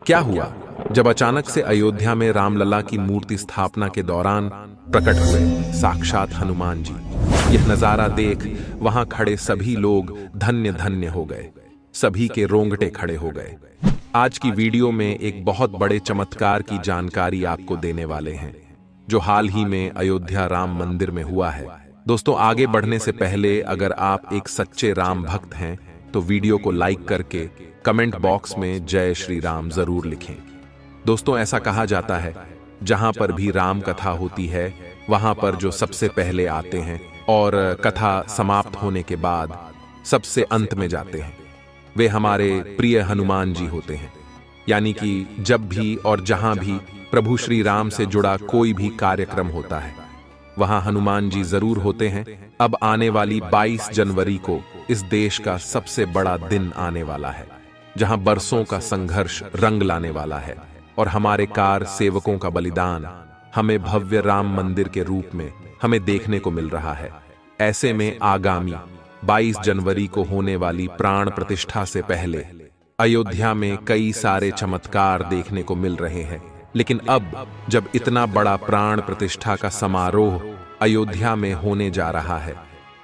क्या हुआ जब अचानक से अयोध्या में रामलला की मूर्ति स्थापना के दौरान प्रकट हुए साक्षात हनुमान जी। यह नजारा देख वहां खड़े सभी लोग धन्य धन्य हो गए, सभी के रोंगटे खड़े हो गए। आज की वीडियो में एक बहुत बड़े चमत्कार की जानकारी आपको देने वाले हैं, जो हाल ही में अयोध्या राम मंदिर में हुआ है। दोस्तों, आगे बढ़ने से पहले अगर आप एक सच्चे राम भक्त हैं तो वीडियो को लाइक करके कमेंट बॉक्स में जय श्री राम जरूर लिखें। दोस्तों, ऐसा कहा जाता है जहां पर भी राम कथा होती है वहां पर जो सबसे पहले आते हैं और कथा समाप्त होने के बाद सबसे अंत में जाते हैं, वे हमारे प्रिय हनुमान जी होते हैं। यानी कि जब भी और जहां भी प्रभु श्री राम से जुड़ा कोई भी कार्यक्रम होता है वहां हनुमान जी जरूर होते हैं। अब आने वाली 22 जनवरी को इस देश का सबसे बड़ा दिन आने वाला है, जहां बरसों का संघर्ष रंग लाने वाला है और हमारे कार सेवकों का बलिदान हमें भव्य राम मंदिर के रूप में हमें देखने को मिल रहा है। ऐसे में आगामी 22 जनवरी को होने वाली प्राण प्रतिष्ठा से पहले अयोध्या में कई सारे चमत्कार देखने को मिल रहे हैं। लेकिन अब जब इतना बड़ा प्राण प्रतिष्ठा का समारोह अयोध्या में होने जा रहा है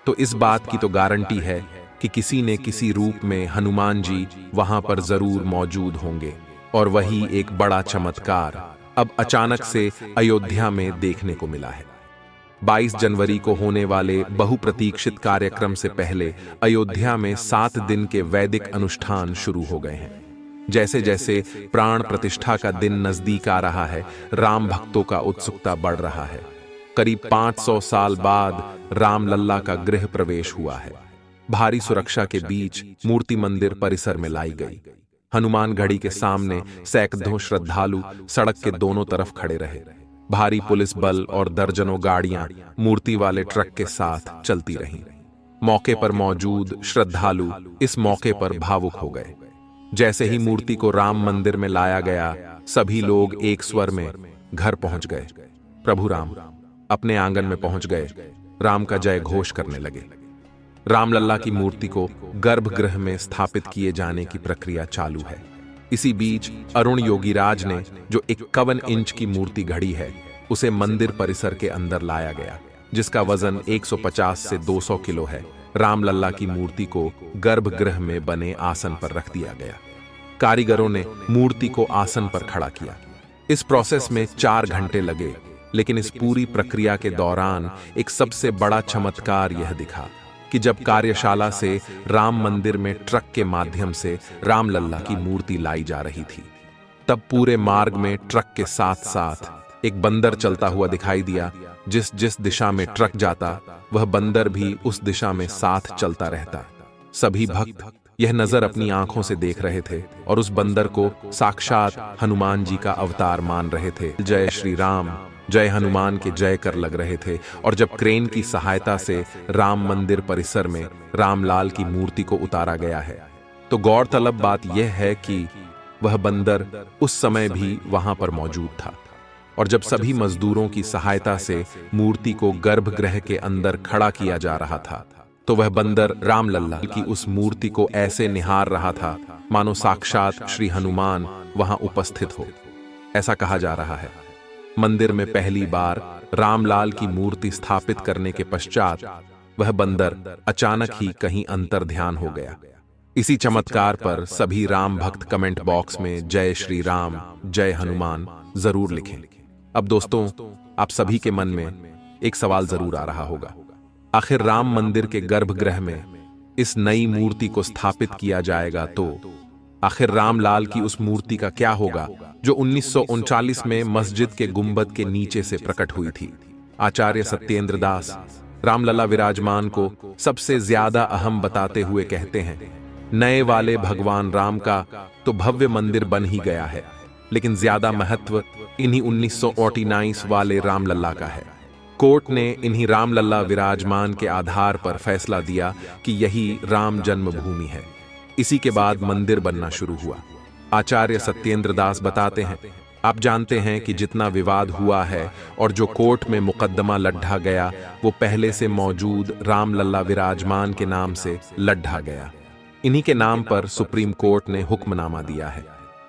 तो इस बात की तो गारंटी है कि किसी न किसी रूप में हनुमान जी वहां पर जरूर मौजूद होंगे। और वही एक बड़ा चमत्कार अब अचानक से अयोध्या में देखने को मिला है। 22 जनवरी को होने वाले बहुप्रतीक्षित कार्यक्रम से पहले अयोध्या में 7 दिन के वैदिक अनुष्ठान शुरू हो गए हैं। जैसे जैसे प्राण प्रतिष्ठा का दिन नजदीक आ रहा है, राम भक्तों का उत्सुकता बढ़ रहा है। करीब 500 साल बाद रामलला का गृह प्रवेश हुआ है। भारी सुरक्षा के बीच मूर्ति मंदिर परिसर में लाई गई। हनुमान गढ़ी के सामने सैकड़ों श्रद्धालु सड़क के दोनों तरफ खड़े रहे। भारी पुलिस बल और दर्जनों गाड़ियां मूर्ति वाले ट्रक के साथ चलती रहीं। मौके पर मौजूद श्रद्धालु इस मौके पर भावुक हो गए। जैसे ही मूर्ति को राम मंदिर में लाया गया, सभी लोग एक स्वर में घर पहुंच गए। प्रभु राम अपने आंगन में पहुंच गए, राम का जय घोष करने लगे। रामलला की मूर्ति को गर्भगृह में स्थापित किए जाने की प्रक्रिया चालू है। इसी बीच अरुण योगीराज ने जो 51 इंच की मूर्ति घड़ी है उसे मंदिर परिसर के अंदर लाया गया, जिसका वजन 150 से 200 किलो है। रामलला की मूर्ति को गर्भगृह में बने आसन पर रख दिया गया। कारीगरों ने मूर्ति को आसन पर खड़ा किया। इस प्रोसेस में 4 घंटे लगे, लेकिन इस पूरी प्रक्रिया के दौरान एक सबसे बड़ा चमत्कार यह दिखा कि जब कार्यशाला से राम मंदिर में ट्रक के माध्यम से रामलला की मूर्ति लाई जा रही थी, तब पूरे मार्ग में ट्रक के साथ साथ एक बंदर चलता हुआ दिखाई दिया। जिस जिस दिशा में ट्रक जाता वह बंदर भी उस दिशा में साथ चलता रहता। सभी भक्त यह नजर अपनी आंखों से देख रहे थे और उस बंदर को साक्षात हनुमान जी का अवतार मान रहे थे। जय श्री राम, जय हनुमान के जय कर लग रहे थे। और जब क्रेन की सहायता से राम मंदिर परिसर में रामलाल की मूर्ति को उतारा गया है तो गौरतलब बात यह है कि वह बंदर उस समय भी वहां पर मौजूद था। और जब सभी मजदूरों की सहायता से मूर्ति को गर्भगृह के अंदर खड़ा किया जा रहा था तो वह बंदर रामलला की उस मूर्ति को ऐसे निहार रहा था मानो साक्षात श्री हनुमान वहां उपस्थित हो। ऐसा कहा जा रहा है मंदिर में पहली बार रामलाल की मूर्ति स्थापित करने के पश्चात वह बंदर अचानक ही कहीं अंतर ध्यान हो गया। इसी चमत्कार पर सभी राम भक्त कमेंट बॉक्स में जय श्री राम, जय हनुमान जरूर लिखें। अब दोस्तों, आप सभी के मन में एक सवाल जरूर आ रहा होगा, आखिर राम मंदिर के गर्भगृह में इस नई मूर्ति को स्थापित किया जाएगा तो आखिर रामलाल की उस मूर्ति का क्या होगा जो 1939 में मस्जिद के गुंबद के नीचे से प्रकट हुई थी। आचार्य सत्येंद्र दास रामलला विराजमान को सबसे ज्यादा अहम बताते हुए कहते हैं, नए वाले भगवान राम का तो भव्य मंदिर बन ही गया है, लेकिन ज्यादा महत्व इन्हीं 1949 वाले रामलला का है। कोर्ट ने इन्हीं रामलला विराजमान के आधार पर फैसला दिया कि यही राम जन्मभूमि है। इसी के बाद मंदिर बनना शुरू हुआ। आचार्य सत्येंद्र दास बताते हैं, आप जानते हैं कि जितना विवाद हुआ है और जो कोर्ट में मुकदमा लढ़ा गया वो पहले से मौजूद रामलला विराजमान के नाम से लढ़ा गया। इन्हीं के नाम पर सुप्रीम कोर्ट ने हुक्मनामा दिया है।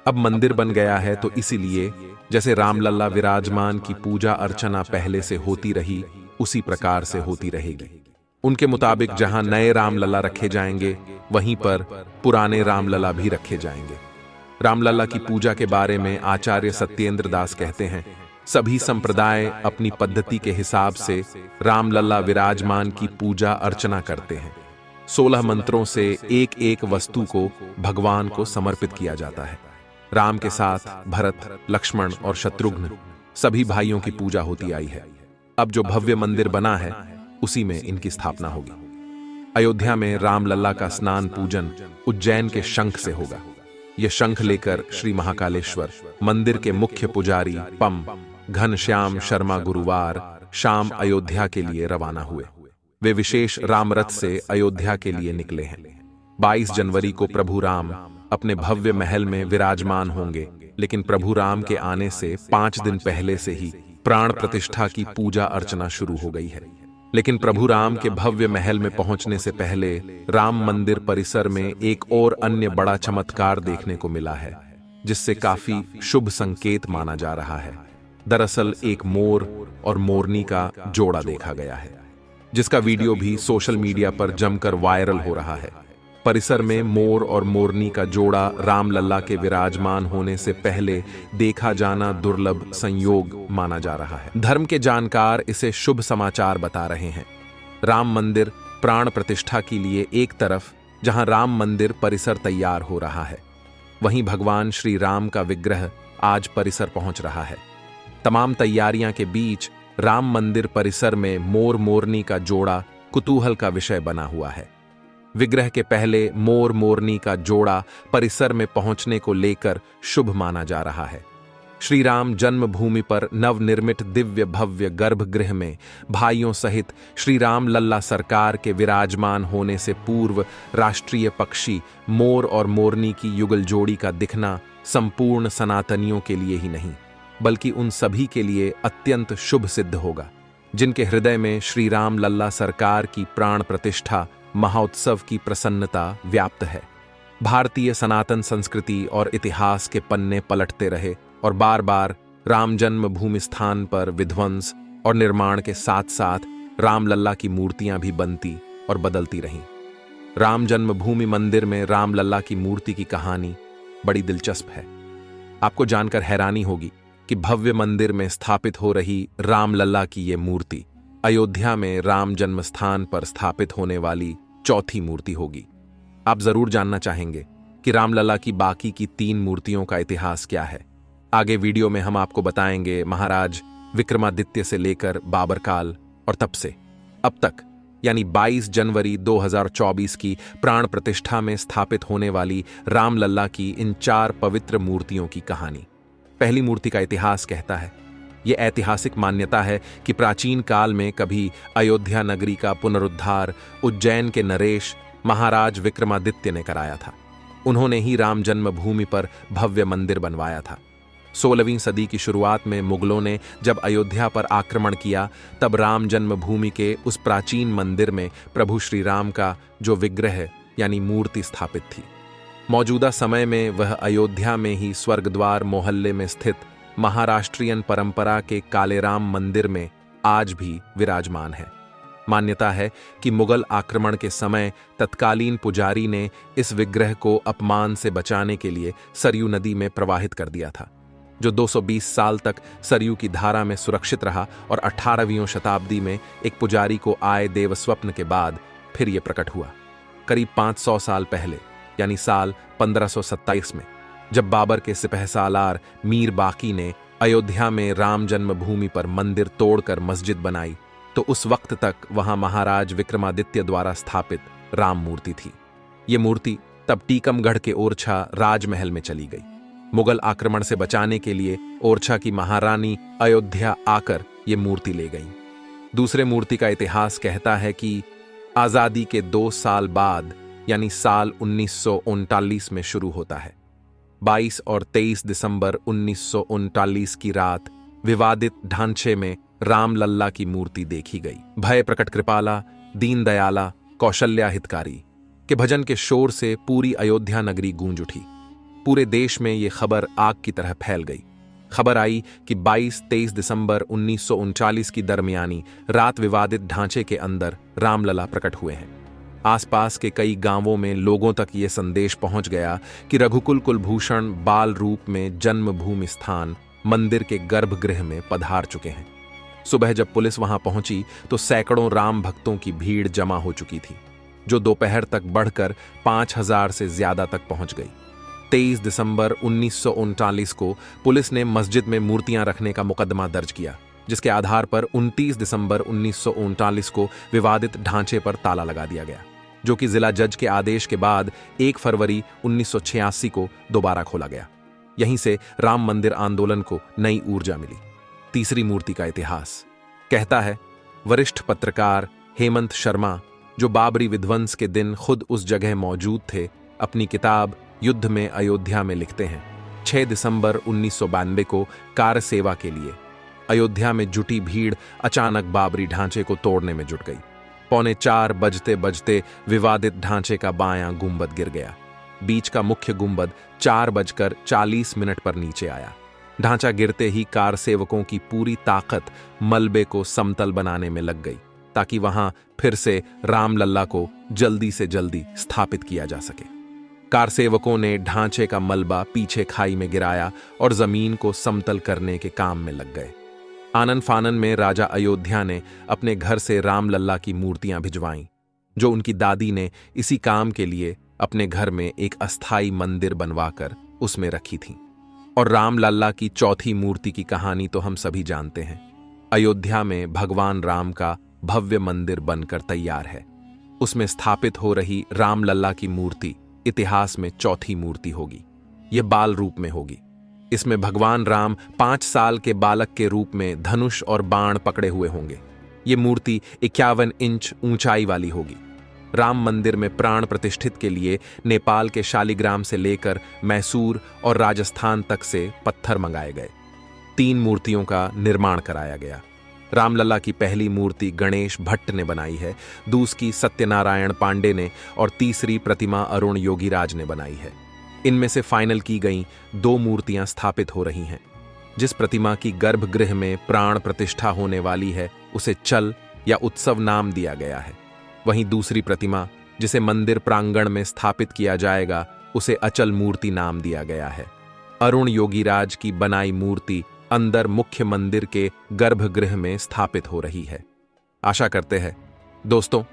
अब मंदिर बन गया है तो इसीलिए जैसे रामलला विराजमान की पूजा अर्चना पहले से होती रही उसी प्रकार से होती रहेगी। उनके मुताबिक जहां नए रामलला रखे जाएंगे वहीं पर पुराने रामलला भी रखे जाएंगे। रामलला की पूजा के बारे में आचार्य सत्येंद्र दास कहते हैं, सभी संप्रदाय अपनी पद्धति के हिसाब से रामलला विराजमान की पूजा अर्चना करते हैं। 16 मंत्रों से एक एक वस्तु को भगवान को समर्पित किया जाता है। राम के साथ भरत, लक्ष्मण और शत्रुघ्न सभी भाइयों की पूजा होती आई है। अब जो भव्य मंदिर बना है उसी में इनकी स्थापना होगी। अयोध्या में रामलला का स्नान पूजन उज्जैन के शंख से होगा। यह शंख लेकर श्री महाकालेश्वर मंदिर के मुख्य पुजारी पम घनश्याम शर्मा गुरुवार शाम अयोध्या के लिए रवाना हुए। वे विशेष रामरथ से अयोध्या के लिए निकले हैं। 22 जनवरी को प्रभु राम अपने भव्य महल में विराजमान होंगे, लेकिन प्रभु राम के आने से 5 दिन पहले से ही प्राण प्रतिष्ठा की पूजा अर्चना शुरू हो गई है। लेकिन प्रभु राम के भव्य महल में पहुंचने से पहले राम मंदिर परिसर में एक और अन्य बड़ा चमत्कार देखने को मिला है, जिससे काफी शुभ संकेत माना जा रहा है। दरअसल एक मोर और मोरनी का जोड़ा देखा गया है, जिसका वीडियो भी सोशल मीडिया पर जमकर वायरल हो रहा है। परिसर में मोर और मोरनी का जोड़ा रामलला के विराजमान होने से पहले देखा जाना दुर्लभ संयोग माना जा रहा है। धर्म के जानकार इसे शुभ समाचार बता रहे हैं। राम मंदिर प्राण प्रतिष्ठा के लिए एक तरफ जहां राम मंदिर परिसर तैयार हो रहा है, वहीं भगवान श्री राम का विग्रह आज परिसर पहुंच रहा है। तमाम तैयारियां के बीच राम मंदिर परिसर में मोर मोरनी का जोड़ा कुतूहल का विषय बना हुआ है। विग्रह के पहले मोर मोरनी का जोड़ा परिसर में पहुंचने को लेकर शुभ माना जा रहा है। श्री राम जन्मभूमि पर नवनिर्मित दिव्य भव्य गर्भगृह में भाइयों सहित श्री राम लल्ला सरकार के विराजमान होने से पूर्व राष्ट्रीय पक्षी मोर और मोरनी की युगल जोड़ी का दिखना संपूर्ण सनातनियों के लिए ही नहीं, बल्कि उन सभी के लिए अत्यंत शुभ सिद्ध होगा जिनके हृदय में श्री राम लल्ला सरकार की प्राण प्रतिष्ठा महोत्सव की प्रसन्नता व्याप्त है। भारतीय सनातन संस्कृति और इतिहास के पन्ने पलटते रहे और बार बार राम जन्मभूमि स्थान पर विध्वंस और निर्माण के साथ साथ रामलला की मूर्तियां भी बनती और बदलती रहीं। राम जन्मभूमि मंदिर में रामलला की मूर्ति की कहानी बड़ी दिलचस्प है। आपको जानकर हैरानी होगी कि भव्य मंदिर में स्थापित हो रही रामलला की ये मूर्ति अयोध्या में राम जन्मस्थान पर स्थापित होने वाली चौथी मूर्ति होगी। आप जरूर जानना चाहेंगे कि रामलला की बाकी की 3 मूर्तियों का इतिहास क्या है। आगे वीडियो में हम आपको बताएंगे महाराज विक्रमादित्य से लेकर बाबर काल और तब से अब तक यानी 22 जनवरी 2024 की प्राण प्रतिष्ठा में स्थापित होने वाली रामलला की इन 4 पवित्र मूर्तियों की कहानी। पहली मूर्ति का इतिहास कहता है, यह ऐतिहासिक मान्यता है कि प्राचीन काल में कभी अयोध्या नगरी का पुनरुद्धार उज्जैन के नरेश महाराज विक्रमादित्य ने कराया था। उन्होंने ही राम जन्मभूमि पर भव्य मंदिर बनवाया था। 16वीं सदी की शुरुआत में मुगलों ने जब अयोध्या पर आक्रमण किया, तब राम जन्मभूमि के उस प्राचीन मंदिर में प्रभु श्री राम का जो विग्रह यानी मूर्ति स्थापित थी। मौजूदा समय में वह अयोध्या में ही स्वर्गद्वार मोहल्ले में स्थित महाराष्ट्रियन परंपरा के कालेराम मंदिर में आज भी विराजमान है। मान्यता है कि मुगल आक्रमण के समय तत्कालीन पुजारी ने इस विग्रह को अपमान से बचाने के लिए सरयू नदी में प्रवाहित कर दिया था, जो 220 साल तक सरयू की धारा में सुरक्षित रहा और 18वीं शताब्दी में एक पुजारी को आए देवस्वप्न के बाद फिर यह प्रकट हुआ। करीब 500 साल पहले यानी साल 1527 में जब बाबर के सिपहसालार मीर बाकी ने अयोध्या में राम जन्मभूमि पर मंदिर तोड़कर मस्जिद बनाई, तो उस वक्त तक वहां महाराज विक्रमादित्य द्वारा स्थापित राम मूर्ति थी। ये मूर्ति तब टीकमगढ़ के ओरछा राजमहल में चली गई। मुगल आक्रमण से बचाने के लिए ओरछा की महारानी अयोध्या आकर ये मूर्ति ले गई। दूसरे मूर्ति का इतिहास कहता है कि आजादी के 2 साल बाद यानी साल 1939 में शुरू होता है। 22 और 23 दिसंबर 1939 की रात विवादित ढांचे में रामलल्ला की मूर्ति देखी गई। भय प्रकट कृपाला, दीन दयाला, कौशल्या हितकारी के भजन के शोर से पूरी अयोध्या नगरी गूंज उठी। पूरे देश में ये खबर आग की तरह फैल गई। खबर आई कि 22-23 दिसंबर 1939 की दरमियानी रात विवादित ढांचे के अंदर रामलला प्रकट हुए हैं। आसपास के कई गांवों में लोगों तक ये संदेश पहुंच गया कि रघुकुल कुलभूषण बाल रूप में जन्मभूमि स्थान मंदिर के गर्भगृह में पधार चुके हैं। सुबह जब पुलिस वहां पहुंची तो सैकड़ों राम भक्तों की भीड़ जमा हो चुकी थी, जो दोपहर तक बढ़कर 5000 से ज्यादा तक पहुंच गई। 23 दिसंबर 1939 को पुलिस ने मस्जिद में मूर्तियां रखने का मुकदमा दर्ज किया, जिसके आधार पर 29 दिसंबर 1939 को विवादित ढांचे पर ताला लगा दिया गया, जो कि जिला जज के आदेश के बाद 1 फरवरी 1986 को दोबारा खोला गया। यहीं से राम मंदिर आंदोलन को नई ऊर्जा मिली। तीसरी मूर्ति का इतिहास कहता है, वरिष्ठ पत्रकार हेमंत शर्मा, जो बाबरी विध्वंस के दिन खुद उस जगह मौजूद थे, अपनी किताब युद्ध में अयोध्या में लिखते हैं, 6 दिसंबर 1992 को कार सेवा के लिए अयोध्या में जुटी भीड़ अचानक बाबरी ढांचे को तोड़ने में जुट गई। 3:45 बजते बजते विवादित ढांचे का बायां गुंबद गिर गया। बीच का मुख्य गुंबद 4:40 पर नीचे आया। ढांचा गिरते ही कार सेवकों की पूरी ताकत मलबे को समतल बनाने में लग गई, ताकि वहां फिर से रामलला को जल्दी से जल्दी स्थापित किया जा सके। कार सेवकों ने ढांचे का मलबा पीछे खाई में गिराया और जमीन को समतल करने के काम में लग गए। आनन फानन में राजा अयोध्या ने अपने घर से रामलला की मूर्तियां भिजवाईं, जो उनकी दादी ने इसी काम के लिए अपने घर में एक अस्थाई मंदिर बनवाकर उसमें रखी थी। और रामलला की चौथी मूर्ति की कहानी तो हम सभी जानते हैं। अयोध्या में भगवान राम का भव्य मंदिर बनकर तैयार है। उसमें स्थापित हो रही रामलला की मूर्ति इतिहास में चौथी मूर्ति होगी। यह बाल रूप में होगी। इसमें भगवान राम 5 साल के बालक के रूप में धनुष और बाण पकड़े हुए होंगे। ये मूर्ति 51 इंच ऊंचाई वाली होगी। राम मंदिर में प्राण प्रतिष्ठित के लिए नेपाल के शालिग्राम से लेकर मैसूर और राजस्थान तक से पत्थर मंगाए गए। 3 मूर्तियों का निर्माण कराया गया। रामलला की पहली मूर्ति गणेश भट्ट ने बनाई है, दूसरी सत्यनारायण पांडे ने और तीसरी प्रतिमा अरुण योगीराज ने बनाई है। इनमें से फाइनल की गई 2 मूर्तियां स्थापित हो रही हैं। जिस प्रतिमा की गर्भगृह में प्राण प्रतिष्ठा होने वाली है, उसे चल या उत्सव नाम दिया गया है। वहीं दूसरी प्रतिमा, जिसे मंदिर प्रांगण में स्थापित किया जाएगा, उसे अचल मूर्ति नाम दिया गया है। अरुण योगीराज की बनाई मूर्ति अंदर मुख्य मंदिर के गर्भगृह में स्थापित हो रही है। आशा करते हैं दोस्तों,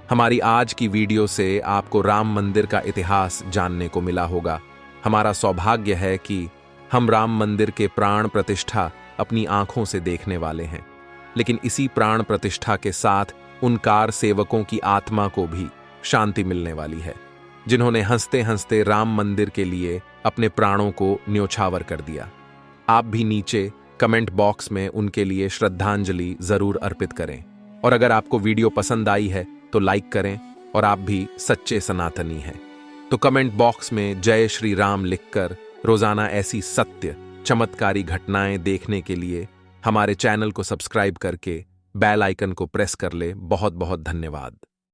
हमारी आज की वीडियो से आपको राम मंदिर का इतिहास जानने को मिला होगा। हमारा सौभाग्य है कि हम राम मंदिर के प्राण प्रतिष्ठा अपनी आंखों से देखने वाले हैं, लेकिन इसी प्राण प्रतिष्ठा के साथ उन कार सेवकों की आत्मा को भी शांति मिलने वाली है, जिन्होंने हंसते हंसते राम मंदिर के लिए अपने प्राणों को न्योछावर कर दिया। आप भी नीचे कमेंट बॉक्स में उनके लिए श्रद्धांजलि जरूर अर्पित करें। और अगर आपको वीडियो पसंद आई है तो लाइक करें, और आप भी सच्चे सनातनी हैं तो कमेंट बॉक्स में जय श्री राम लिखकर रोजाना ऐसी सत्य चमत्कारी घटनाएं देखने के लिए हमारे चैनल को सब्सक्राइब करके बेल आइकन को प्रेस कर ले। बहुत बहुत धन्यवाद।